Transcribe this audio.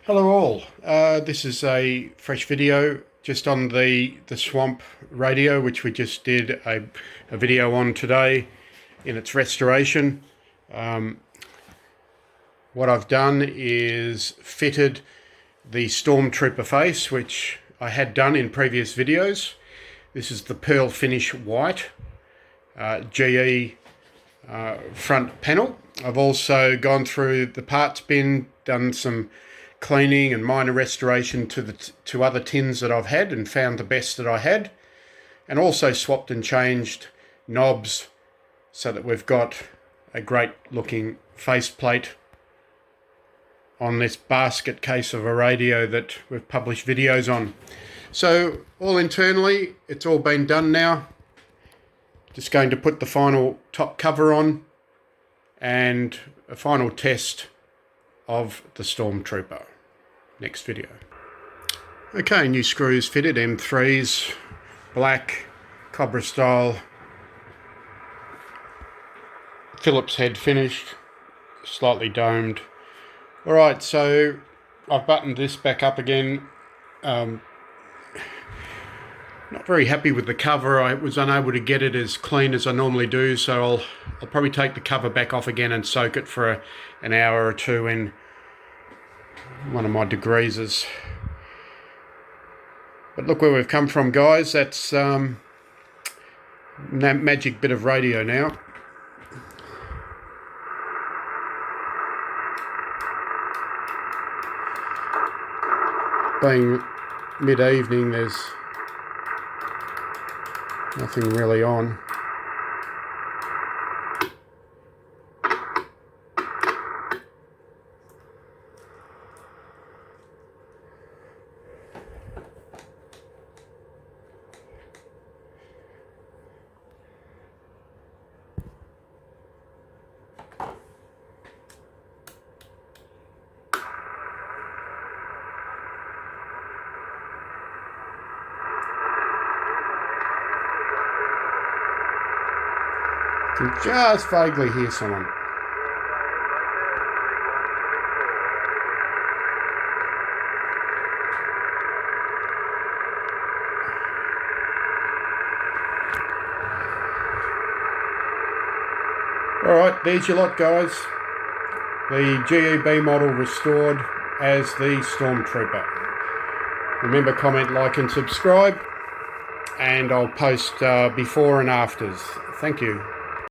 Hello all, this is a fresh video just on the Swamp radio, which we just did a video on today in its restoration. What I've done is fitted the Stormtrooper face, which I had done in previous videos. This is the pearl finish white GE front panel. I've also gone through the parts bin, done some cleaning and minor restoration to other tins that I've had and found the best that I had, and also swapped and changed knobs so that we've got a great looking faceplate on this basket case of a radio that we've published videos on. So all internally, it's all been done now. Just going to put the final top cover on and a final test of the Stormtrooper. Next video. Okay, new screws fitted, M3s, black, Cobra style, Phillips head finished, slightly domed. Alright, so I've buttoned this back up again. Not very happy with the cover. I was unable to get it as clean as I normally do, so I'll probably take the cover back off again and soak it for an hour or two in one of my degreasers. But look where we've come from, guys. That's that magic bit of radio now. Being mid-evening, there's nothing really on. You can just vaguely hear someone. Alright, there's your lot, guys. The GEB model restored as the Stormtrooper. Remember, comment, like and subscribe, and I'll post before and afters. Thank you.